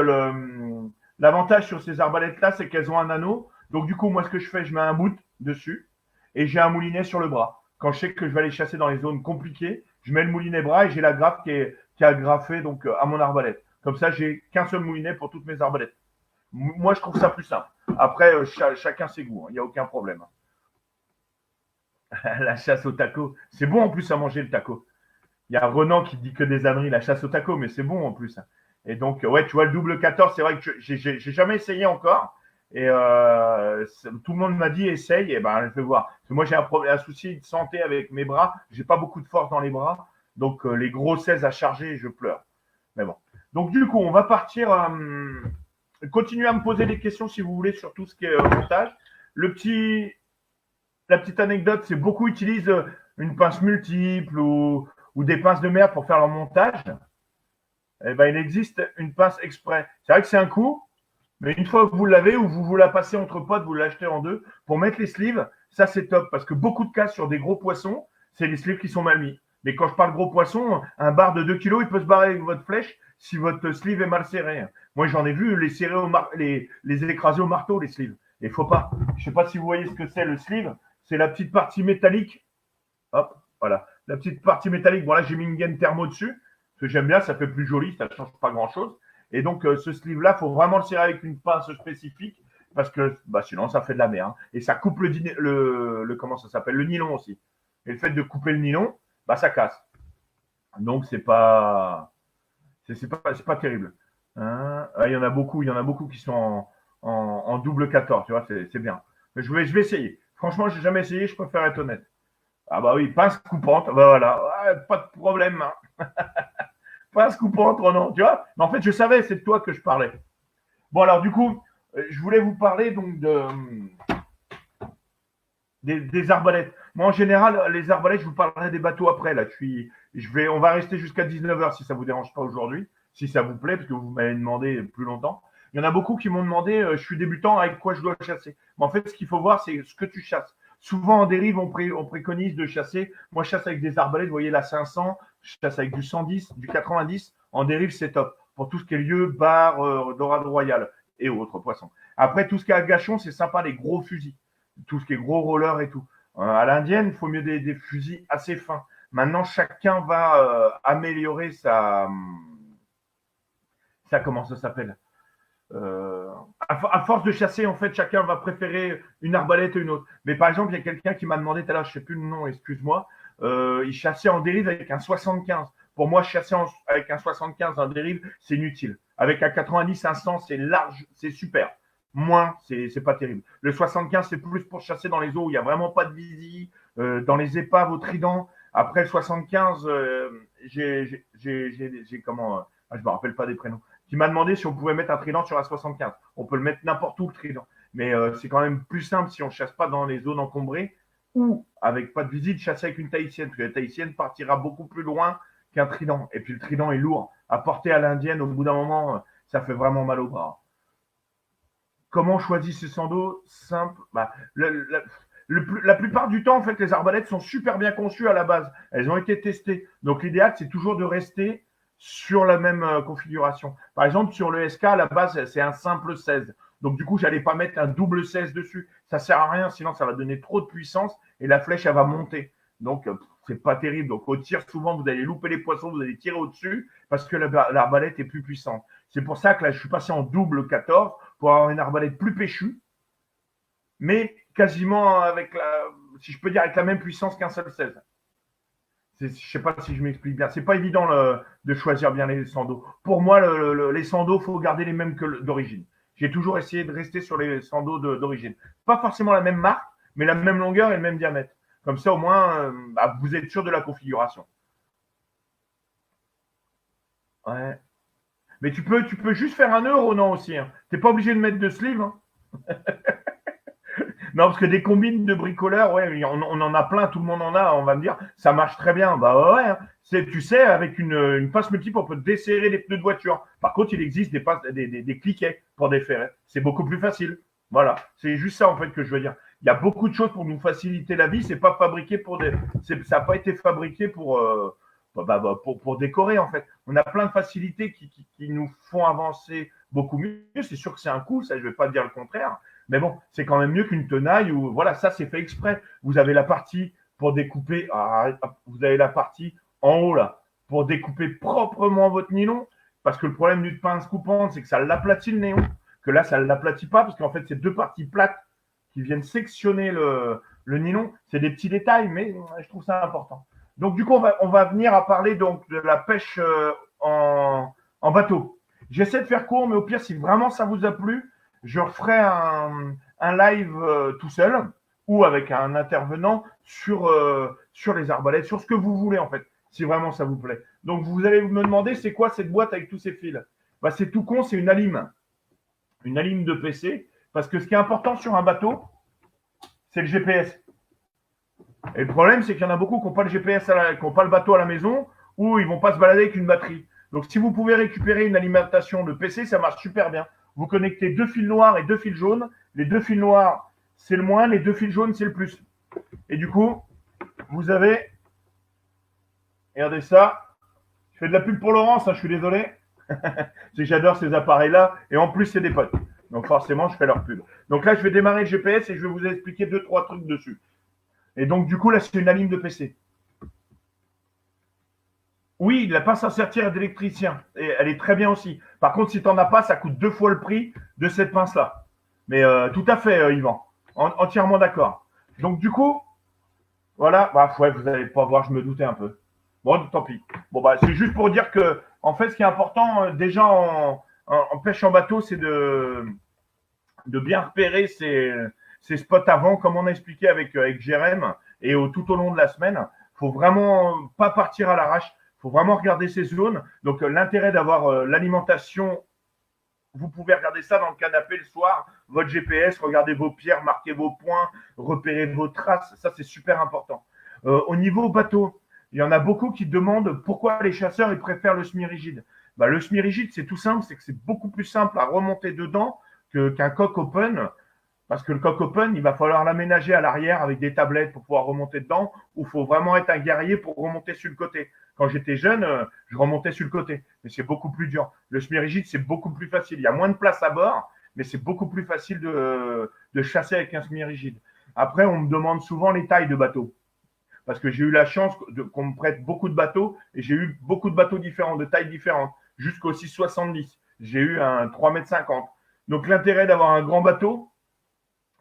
l'avantage sur ces arbalètes-là, c'est qu'elles ont un anneau. Donc, du coup, moi, ce que je fais, je mets un bout dessus et j'ai un moulinet sur le bras. Quand je sais que je vais aller chasser dans les zones compliquées, je mets le moulinet bras et j'ai la graffe qui est agrafée donc, à mon arbalète. Comme ça, j'ai qu'un seul moulinet pour toutes mes arbalètes. Moi, je trouve ça plus simple. Après, chacun ses goûts, il n'y a aucun problème. La chasse au taco, c'est bon en plus à manger le taco. Il y a Renan qui dit que des âneries, la chasse au taco, mais c'est bon en plus. Et donc, ouais, tu vois, le double 14, c'est vrai que j'ai jamais essayé encore. Et tout le monde m'a dit essaye, et ben je vais voir. Parce que moi j'ai un souci de santé avec mes bras, j'ai pas beaucoup de force dans les bras, donc les gros 16 à charger, je pleure. Mais bon. Donc du coup, on va partir. Continuez à me poser des questions si vous voulez sur tout ce qui est montage. La petite anecdote, c'est beaucoup utilisent une pince multiple ou des pinces de mer pour faire leur montage. Eh ben, il existe une pince exprès. C'est vrai que c'est un coup, mais une fois que vous l'avez ou vous la passez entre potes, vous l'achetez en deux, pour mettre les sleeves, ça c'est top. Parce que beaucoup de cas sur des gros poissons, c'est les sleeves qui sont mal mis. Mais quand je parle gros poisson, un bar de 2 kilos, il peut se barrer avec votre flèche si votre sleeve est mal serré. Moi, j'en ai vu les serrer les écraser au marteau, les sleeves. Et faut pas. Je sais pas si vous voyez ce que c'est le sleeve. C'est la petite partie métallique. Hop, voilà. La petite partie métallique. Bon, là, j'ai mis une gaine thermo dessus. Parce que j'aime bien, ça fait plus joli, ça ne change pas grand-chose. Et donc, ce sleeve-là, il faut vraiment le serrer avec une pince spécifique parce que sinon, ça fait de la merde. Et ça coupe comment ça s'appelle, le nylon aussi. Et le fait de couper le nylon, ça casse. Donc, c'est pas terrible. Hein, il y en a beaucoup qui sont en double 14, tu vois, c'est bien. Mais je vais essayer. Franchement, j'ai jamais essayé, je préfère être honnête. Ah bah oui, pince coupante, voilà, ouais, pas de problème. Hein. Pince coupante, non, tu vois. Mais en fait, je savais, c'est de toi que je parlais. Bon, alors du coup, je voulais vous parler donc des arbalètes. Moi, en général, les arbalètes, je vous parlerai des bateaux après. Là, on va rester jusqu'à 19h si ça vous dérange pas aujourd'hui, si ça vous plaît, parce que vous m'avez demandé plus longtemps. Il y en a beaucoup qui m'ont demandé, je suis débutant, avec quoi je dois chasser. Mais en fait, ce qu'il faut voir, c'est ce que tu chasses. Souvent en dérive, on préconise de chasser. Moi, je chasse avec des arbalètes, vous voyez, la 500, je chasse avec du 110, du 90. En dérive, c'est top. Pour tout ce qui est lieu, bar, dorade royale et autres poissons. Après, tout ce qui est à gâchon, c'est sympa, les gros fusils. Tout ce qui est gros roller et tout. À l'indienne, il faut mieux des fusils assez fins. Maintenant, chacun va améliorer comment ça s'appelle à force de chasser, en fait, chacun va préférer une arbalète à une autre. Mais par exemple, il y a quelqu'un qui m'a demandé tout à l'heure, je ne sais plus le nom, excuse-moi, il chassait en dérive avec un 75. Pour moi, chasser avec un 75 en dérive, c'est inutile. Avec un 90, un 100, c'est large, c'est super. Moins, c'est pas terrible. Le 75, c'est plus pour chasser dans les eaux où il n'y a vraiment pas de visie, dans les épaves, au trident. Après le 75, j'ai comment je me rappelle pas des prénoms. Qui m'a demandé si on pouvait mettre un trident sur la 75. On peut le mettre n'importe où le trident, mais c'est quand même plus simple si on chasse pas dans les zones encombrées ou avec pas de visite, chasser avec une tahitienne, parce que la tahitienne partira beaucoup plus loin qu'un trident. Et puis le trident est lourd. À porter à l'indienne, au bout d'un moment, ça fait vraiment mal au bras. Comment on choisit ses sandos? Simple. La plupart du temps, en fait, les arbalètes sont super bien conçues à la base. Elles ont été testées. Donc, l'idéal, c'est toujours de rester sur la même configuration. Par exemple, sur le SK, à la base, c'est un simple 16. Donc, du coup, je n'allais pas mettre un double 16 dessus. Ça ne sert à rien, sinon ça va donner trop de puissance et la flèche, elle va monter. Donc, c'est pas terrible. Donc, au tir, souvent, vous allez louper les poissons, vous allez tirer au-dessus parce que l'arbalète est plus puissante. C'est pour ça que là, je suis passé en double 14 pour avoir une arbalète plus péchue, mais quasiment si je peux dire, avec la même puissance qu'un seul 16. Je ne sais pas si je m'explique bien. C'est pas évident de choisir bien les sandos. Pour moi, les sandos, il faut garder les mêmes que d'origine. J'ai toujours essayé de rester sur les sandos d'origine. Pas forcément la même marque, mais la même longueur et le même diamètre. Comme ça, au moins, vous êtes sûr de la configuration. Ouais. Mais tu peux juste faire un nœud, Ronan, aussi. Hein. Tu n'es pas obligé de mettre de sleeve. Hein. Non, parce que des combines de bricoleurs, ouais, on en a plein, tout le monde en a, on va me dire, ça marche très bien. Bah ouais, hein. Tu sais, avec une pince multiple, on peut desserrer les pneus de voiture. Par contre, il existe des cliquets pour déferrer. C'est beaucoup plus facile. Voilà, c'est juste ça en fait que je veux dire. Il y a beaucoup de choses pour nous faciliter la vie. C'est pas fabriqué ça n'a pas été fabriqué pour décorer en fait. On a plein de facilités qui nous font avancer beaucoup mieux. C'est sûr que c'est un coût, ça je ne vais pas dire le contraire, mais bon, c'est quand même mieux qu'une tenaille où voilà, ça c'est fait exprès. Vous avez la partie pour découper, vous avez la partie en haut là pour découper proprement votre nylon, parce que le problème d'une pince coupante, c'est que ça l'aplatit le néon, que là ça ne l'aplatit pas, parce qu'en fait c'est deux parties plates qui viennent sectionner le nylon. C'est des petits détails, mais je trouve ça important. Donc, du coup, on va venir à parler donc de la pêche en bateau. J'essaie de faire court, mais au pire, si vraiment ça vous a plu, je referai un live tout seul ou avec un intervenant sur les arbalètes, sur ce que vous voulez en fait, si vraiment ça vous plaît. Donc, vous allez me demander, c'est quoi cette boîte avec tous ces fils? C'est tout con, c'est une alime de PC, parce que ce qui est important sur un bateau, c'est le GPS. Et le problème, c'est qu'il y en a beaucoup qui n'ont pas le GPS, qui n'ont pas le bateau à la maison, ou ils ne vont pas se balader avec une batterie. Donc, si vous pouvez récupérer une alimentation de PC, ça marche super bien. Vous connectez 2 fils noirs et 2 fils jaunes. Les 2 fils noirs, c'est le moins, les 2 fils jaunes, c'est le plus. Et du coup, vous avez, regardez ça, je fais de la pub pour Laurence, je suis désolé. C'est que j'adore ces appareils-là, et en plus, c'est des potes. Donc, forcément, je fais leur pub. Donc là, je vais démarrer le GPS et je vais vous expliquer 2-3 trucs dessus. Et donc, du coup, là, c'est une alime de PC. Oui, la pince à sertir d'électricien. Et elle est très bien aussi. Par contre, si tu n'en as pas, ça coûte 2 fois le prix de cette pince-là. Mais tout à fait, Yvan. Entièrement d'accord. Donc, du coup, voilà. Ouais, vous n'allez pas voir, je me doutais un peu. Bon, tant pis. Bon, c'est juste pour dire que, en fait, ce qui est important, déjà en pêche en bateau, c'est de bien repérer ces spots avant, comme on a expliqué avec Jérém, et tout au long de la semaine. Il ne faut vraiment pas partir à l'arrache. Il faut vraiment regarder ces zones. Donc, l'intérêt d'avoir l'alimentation, vous pouvez regarder ça dans le canapé le soir, votre GPS, regardez vos pierres, marquez vos points, repérez vos traces. Ça, c'est super important. Au niveau bateau, il y en a beaucoup qui demandent pourquoi les chasseurs ils préfèrent le semi-rigide. Le semi-rigide, c'est tout simple, c'est que c'est beaucoup plus simple à remonter dedans qu'un coq open. Parce que le coq open, il va falloir l'aménager à l'arrière avec des tablettes pour pouvoir remonter dedans, ou il faut vraiment être un guerrier pour remonter sur le côté. Quand j'étais jeune, je remontais sur le côté, mais c'est beaucoup plus dur. Le semi-rigide, c'est beaucoup plus facile. Il y a moins de place à bord, mais c'est beaucoup plus facile de chasser avec un semi-rigide. Après, on me demande souvent les tailles de bateaux. Parce que j'ai eu la chance qu'on me prête beaucoup de bateaux, et j'ai eu beaucoup de bateaux différents, de tailles différentes, jusqu'au 6,70. J'ai eu un 3,50 m. Donc l'intérêt d'avoir un grand bateau,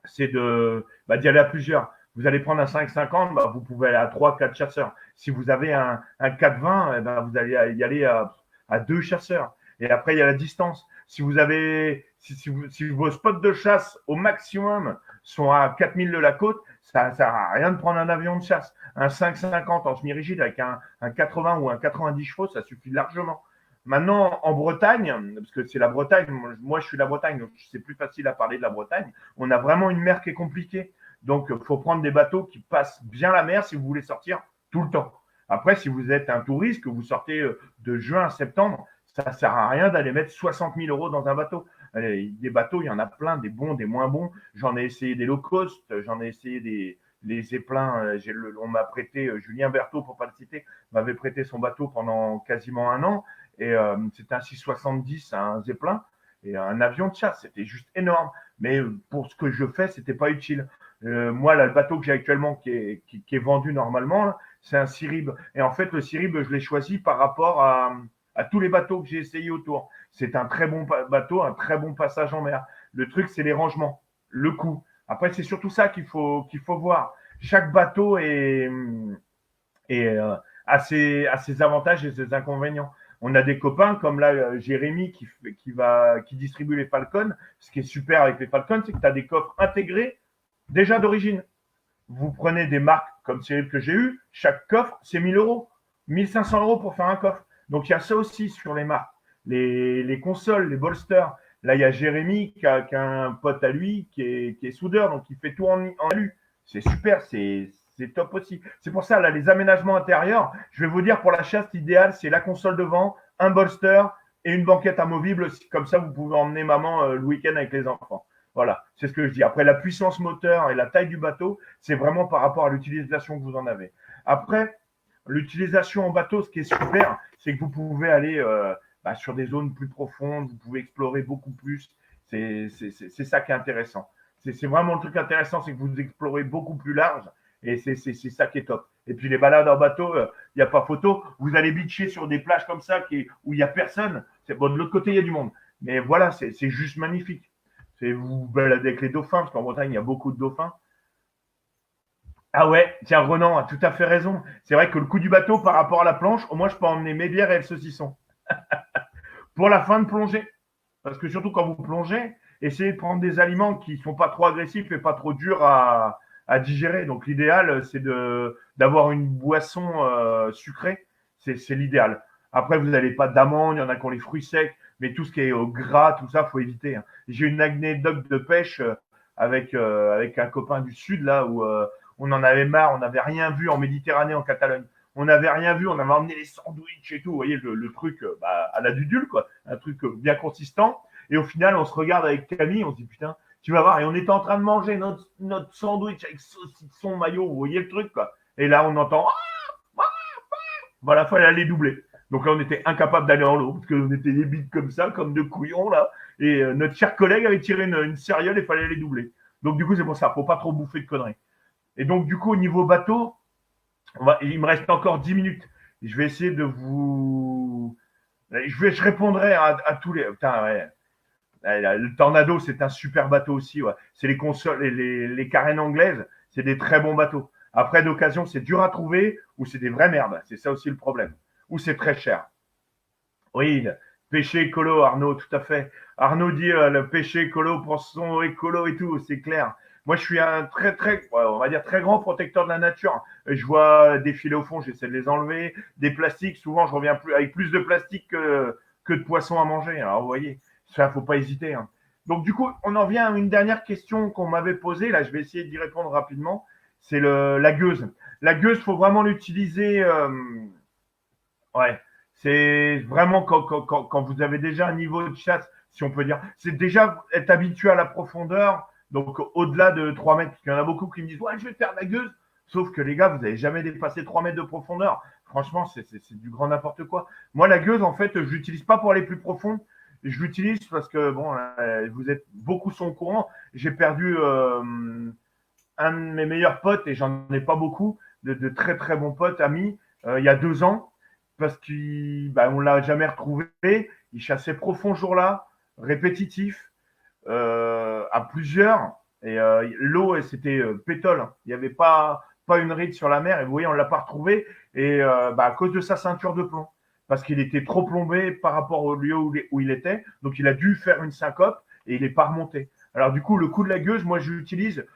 c'est d'y aller à plusieurs. Vous allez prendre un 5,50, vous pouvez aller à 3-4 chasseurs. Si vous avez un 4,20, vous allez y aller à 2 chasseurs. Et après, il y a la distance. Si vos spots de chasse au maximum sont à 4000 de la côte, ça ne sert à rien de prendre un avion de chasse. Un 5,50 en semi-rigide avec un 80 ou un 90 chevaux, ça suffit largement. Maintenant, en Bretagne, parce que c'est la Bretagne, moi je suis la Bretagne, donc c'est plus facile à parler de la Bretagne, on a vraiment une mer qui est compliquée. Donc, il faut prendre des bateaux qui passent bien la mer si vous voulez sortir tout le temps. Après, si vous êtes un touriste, que vous sortez de juin à septembre, ça ne sert à rien d'aller mettre 60 000 € dans un bateau. Des bateaux, il y en a plein, des bons, des moins bons. J'en ai essayé des low cost, j'en ai essayé les zeppelins. On m'a prêté, Julien Berthaud, pour ne pas le citer, m'avait prêté son bateau pendant quasiment un an. Et c'était un 670, un zeppelin et un avion de chasse. C'était juste énorme. Mais pour ce que je fais, ce n'était pas utile. Moi, là, le bateau que j'ai actuellement qui est vendu normalement, c'est un Sirib. Et en fait, le Sirib, je l'ai choisi par rapport à tous les bateaux que j'ai essayé autour. C'est un très bon bateau, un très bon passage en mer. Le truc, c'est les rangements, le coût. Après, c'est surtout ça qu'il faut voir. Chaque bateau a ses avantages et ses inconvénients. On a des copains comme là Jérémy qui distribue les Falcons. Ce qui est super avec les Falcons, c'est que tu as des coffres intégrés déjà d'origine. Vous prenez des marques comme celle que j'ai eu, chaque coffre, c'est 1000 €. 1500 € pour faire un coffre. Donc, il y a ça aussi sur les marques. Les consoles, les bolsters. Là, il y a Jérémy qui a un pote à lui qui est soudeur, donc il fait tout en alu. C'est super, c'est top aussi. C'est pour ça, là, les aménagements intérieurs, je vais vous dire, pour la chasse, l'idéal, c'est la console devant, un bolster et une banquette amovible. Comme ça, vous pouvez emmener maman le week-end avec les enfants. Voilà, c'est ce que je dis. Après, la puissance moteur et la taille du bateau, c'est vraiment par rapport à l'utilisation que vous en avez. Après, l'utilisation en bateau, ce qui est super, c'est que vous pouvez aller sur des zones plus profondes, vous pouvez explorer beaucoup plus. C'est ça qui est intéressant. C'est vraiment le truc intéressant, c'est que vous explorez beaucoup plus large et c'est ça qui est top. Et puis les balades en bateau, il n'y a pas photo. Vous allez beacher sur des plages comme ça où il n'y a personne. Bon, de l'autre côté, il y a du monde. Mais voilà, c'est juste magnifique. C'est vous balader avec les dauphins, parce qu'en Bretagne, il y a beaucoup de dauphins. Ah ouais, tiens, Ronan a tout à fait raison. C'est vrai que le coup du bateau par rapport à la planche, au moins je peux emmener mes bières et le saucisson. Pour la fin de plongée, parce que surtout quand vous plongez, essayez de prendre des aliments qui ne sont pas trop agressifs et pas trop durs à digérer. Donc l'idéal, c'est d'avoir une boisson sucrée. C'est l'idéal. Après, vous n'avez pas d'amandes, il y en a qui ont les fruits secs, mais tout ce qui est au gras, tout ça, faut éviter. Hein. J'ai une anecdote de pêche avec un copain du sud, là, où on en avait marre, on n'avait rien vu en Méditerranée, en Catalogne. On n'avait rien vu, on avait emmené les sandwichs et tout, vous voyez, le truc à la dudule, quoi, un truc bien consistant. Et au final, on se regarde avec Camille, on se dit putain, tu vas voir. Et on était en train de manger notre sandwich avec saucisson, maillot, vous voyez le truc, quoi. Et là, on entend, voilà, fallait aller doubler. Donc là, on était incapable d'aller en l'eau, parce qu'on était des bites comme ça, comme de couillons, là. Et notre cher collègue avait tiré une sériole et fallait aller doubler. Donc du coup, c'est pour ça, faut pas trop bouffer de conneries. Et donc, du coup, au niveau bateau, il me reste encore 10 minutes. Je vais essayer de vous. Je répondrai à tous les. Putain, ouais. Le Tornado, c'est un super bateau aussi. Ouais. C'est les consoles, les carènes anglaises, c'est des très bons bateaux. Après, d'occasion, c'est dur à trouver ou c'est des vraies merdes. C'est ça aussi le problème. Ou c'est très cher. Oui, péché écolo, Arnaud, tout à fait. Arnaud dit le péché écolo pour son écolo et tout, c'est clair. Moi, je suis un on va dire très grand protecteur de la nature. Je vois des filets au fond, j'essaie de les enlever. Des plastiques, souvent, je reviens avec plus de plastique que de poissons à manger. Alors, vous voyez, ça, faut pas hésiter. Hein. Donc, du coup, on en vient à une dernière question qu'on m'avait posée. Là, je vais essayer d'y répondre rapidement. C'est la gueuse. La gueuse, faut vraiment l'utiliser. Ouais, c'est vraiment quand vous avez déjà un niveau de chasse, si on peut dire, c'est déjà être habitué à la profondeur, donc au-delà de 3 mètres. Il y en a beaucoup qui me disent, ouais, je vais faire la gueuse. Sauf que les gars, vous n'avez jamais dépassé 3 mètres de profondeur. Franchement, c'est du grand n'importe quoi. Moi, la gueuse, en fait, je l'utilise pas pour aller plus profond. Je l'utilise parce que, bon, vous êtes beaucoup sont au courant. J'ai perdu un de mes meilleurs potes, et j'en ai pas beaucoup, de très très bons potes, amis, il y a 2 ans, parce qu'on l'a jamais retrouvé. Il chassait profond ce jour-là, répétitif, à plusieurs, et l'eau, c'était pétole. Il n'y avait pas une ride sur la mer, et vous voyez, on ne l'a pas retrouvé, et à cause de sa ceinture de plomb, parce qu'il était trop plombé par rapport au lieu où il était, donc il a dû faire une syncope, et il n'est pas remonté. Alors du coup, le coup de la gueuse, moi je l'utilise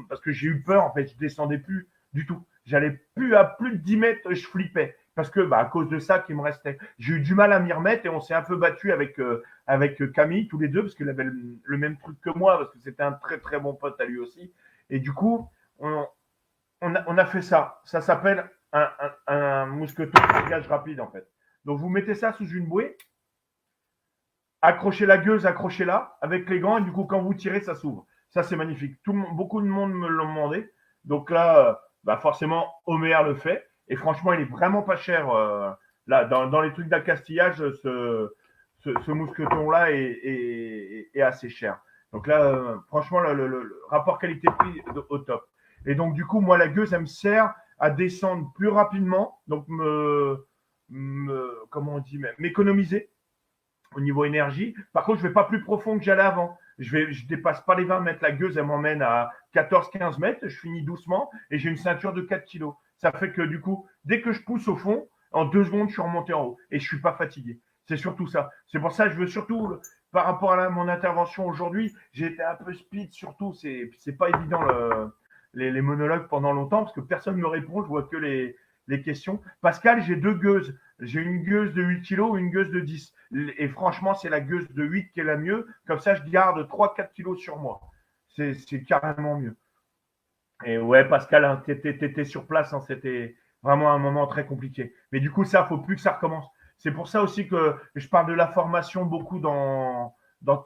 parce que j'ai eu peur, en fait, je descendais plus du tout. J'allais plus à plus de 10 mètres, je flippais. Parce que, à cause de ça qui me restait. J'ai eu du mal à m'y remettre et on s'est un peu battu avec Camille, tous les deux, parce qu'il avait le même truc que moi, parce que c'était un très très bon pote à lui aussi. Et du coup, on a fait ça. Ça s'appelle un mousqueton de gage rapide, en fait. Donc, vous mettez ça sous une bouée, accrochez la gueuse, accrochez-la avec les gants, et du coup, quand vous tirez, ça s'ouvre. Ça, c'est magnifique. Beaucoup de monde me l'ont demandé. Donc là, forcément, Homer le fait. Et franchement, il est vraiment pas cher. Là, dans les trucs d'accastillage, ce mousqueton-là est assez cher. Donc là, franchement, le rapport qualité-prix au top. Et donc, du coup, moi, la gueuse, elle me sert à descendre plus rapidement. Donc, comment on dit, m'économiser au niveau énergie. Par contre, je vais pas plus profond que j'allais avant. Je dépasse pas les 20 mètres. La gueuse, elle m'emmène à 14-15 mètres. Je finis doucement et j'ai une ceinture de 4 kilos. Ça fait que du coup, dès que je pousse au fond, en 2 secondes, je suis remonté en haut et je suis pas fatigué. C'est surtout ça. C'est pour ça que je veux surtout, par rapport à mon intervention aujourd'hui, j'ai été un peu speed surtout. C'est pas évident les monologues pendant longtemps parce que personne ne me répond. Je vois que les questions. Pascal, j'ai 2 gueuses. J'ai une gueuse de 8 kilos et une gueuse de 10. Et franchement, c'est la gueuse de 8 qui est la mieux. Comme ça, je garde 3-4 kilos sur moi. C'est carrément mieux. Et ouais, Pascal, hein, t'étais sur place. Hein, c'était vraiment un moment très compliqué. Mais du coup, ça, faut plus que ça recommence. C'est pour ça aussi que je parle de la formation beaucoup dans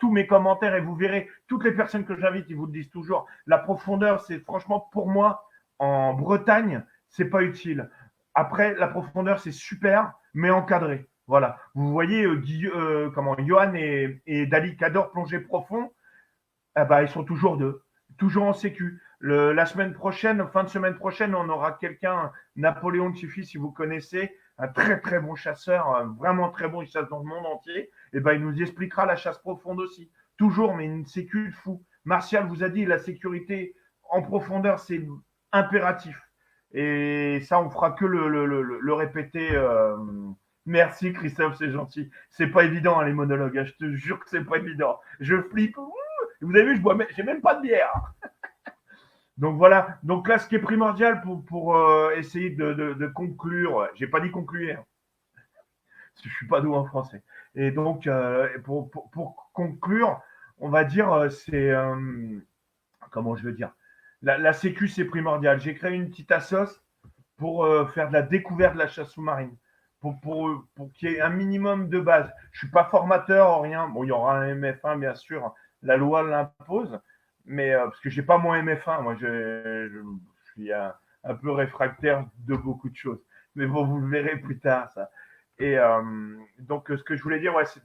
tous mes commentaires. Et vous verrez, toutes les personnes que j'invite, ils vous le disent toujours. La profondeur, c'est franchement pour moi, en Bretagne, c'est pas utile. Après, la profondeur, c'est super, mais encadré. Voilà. Vous voyez, Johan et Dali qui adorent plonger profond, eh ben, ils sont toujours deux, toujours en sécu. La semaine prochaine, fin de semaine prochaine, on aura quelqu'un, Napoléon Chifi, si vous connaissez, un très très bon chasseur, vraiment très bon, il chasse dans le monde entier. Et ben, il nous expliquera la chasse profonde aussi. Toujours, mais une sécu de fou. Martial vous a dit, la sécurité en profondeur, c'est impératif. Et ça, on fera que le répéter. Merci Christophe, c'est gentil. C'est pas évident les monologues. Je te jure que c'est pas évident. Je flippe. Vous avez vu, j'ai même pas de bière. Donc voilà. Donc là, ce qui est primordial pour essayer de conclure, j'ai pas dit conclure, parce que je suis pas doux en français. Et donc pour conclure, on va dire c'est comment je veux dire. La sécu c'est primordial. J'ai créé une petite assoce pour faire de la découverte de la chasse sous-marine. Pour qu'il y ait un minimum de base. Je suis pas formateur, rien. Bon, il y aura un MF1, bien sûr, la loi l'impose, mais parce que j'ai pas mon MF1, moi je suis un peu réfractaire de beaucoup de choses. Mais bon, vous le verrez plus tard, ça. Et donc, ce que je voulais dire, ouais, c'est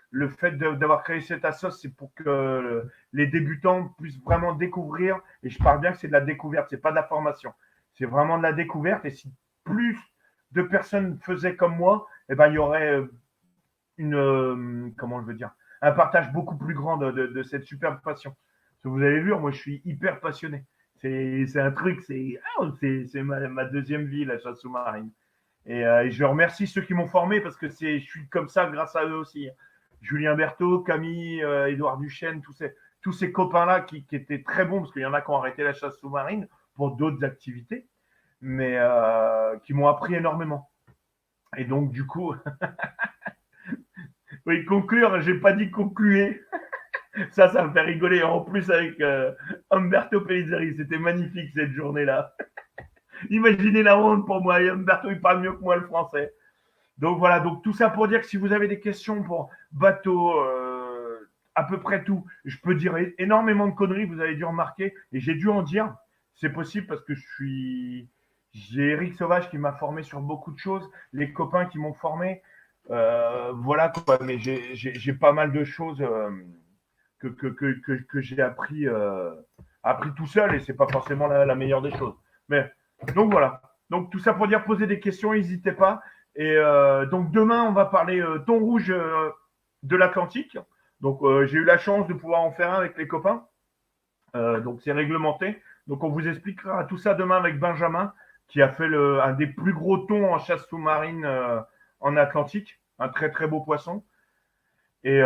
le fait d'avoir créé cette association, c'est pour que les débutants puissent vraiment découvrir, et je parle bien que c'est de la découverte, c'est pas de la formation, c'est vraiment de la découverte, et si plus de personnes faisaient comme moi, eh ben, il y aurait comment je veux dire, un partage beaucoup plus grand de cette superbe passion. Parce que vous avez vu, moi je suis hyper passionné. C'est un truc, c'est ma deuxième vie, la chasse sous-marine. Et je remercie ceux qui m'ont formé parce que je suis comme ça grâce à eux aussi. Julien Berthaud, Camille, Édouard Duchesne, tous ces copains-là qui étaient très bons parce qu'il y en a qui ont arrêté la chasse sous-marine pour d'autres activités, mais qui m'ont appris énormément. Et donc, du coup, oui, conclure, j'ai pas dit concluer. Ça me fait rigoler. En plus, avec Umberto Pellizzeri, c'était magnifique cette journée-là. Imaginez la honte pour moi. Umberto, il parle mieux que moi le français. Donc voilà, donc tout ça pour dire que si vous avez des questions pour bateau, à peu près tout, je peux dire énormément de conneries, vous avez dû remarquer, et j'ai dû en dire. C'est possible parce que j'ai Eric Sauvage qui m'a formé sur beaucoup de choses, les copains qui m'ont formé, voilà quoi. Mais j'ai pas mal de choses que j'ai appris tout seul, et c'est pas forcément la meilleure des choses. Mais donc voilà. Donc tout ça pour dire, poser des questions, n'hésitez pas. Et donc demain, on va parler thon rouge de l'Atlantique. Donc j'ai eu la chance de pouvoir en faire un avec les copains. Donc c'est réglementé. Donc on vous expliquera tout ça demain avec Benjamin, qui a fait un des plus gros thons en chasse sous-marine en Atlantique. Un très très beau poisson. Et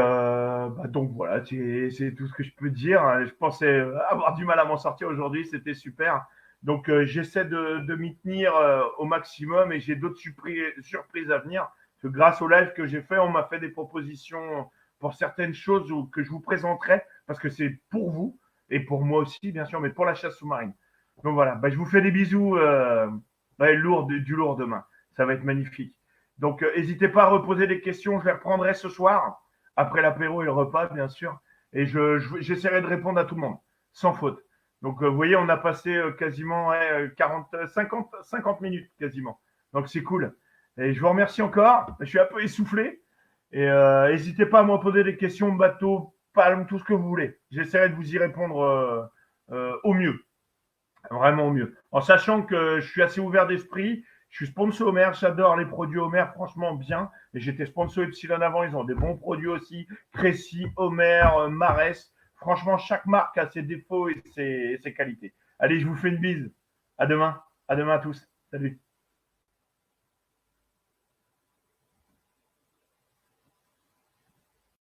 donc voilà, c'est tout ce que je peux dire. Je pensais avoir du mal à m'en sortir aujourd'hui, c'était super. Donc j'essaie de m'y tenir au maximum, et j'ai d'autres surprises à venir. Parce que grâce au live que j'ai fait, on m'a fait des propositions pour certaines choses que je vous présenterai, parce que c'est pour vous et pour moi aussi, bien sûr, mais pour la chasse sous-marine. Donc voilà, je vous fais des bisous, du lourd demain. Ça va être magnifique. Donc n'hésitez pas à reposer des questions, je les reprendrai ce soir, après l'apéro et le repas, bien sûr. Et j'essaierai de répondre à tout le monde, sans faute. Donc, vous voyez, on a passé quasiment 50 minutes quasiment. Donc, c'est cool. Et je vous remercie encore. Je suis un peu essoufflé. Et n'hésitez pas à me poser des questions, bateau, palme, tout ce que vous voulez. J'essaierai de vous y répondre au mieux. Vraiment au mieux. En sachant que je suis assez ouvert d'esprit. Je suis sponsor Homer. J'adore les produits Homer, franchement bien. Et j'étais sponsor Epsilon avant. Ils ont des bons produits aussi. Crécy, Homer, Marès. Franchement, chaque marque a ses défauts et ses qualités. Allez, je vous fais une bise. À demain. À demain à tous. Salut.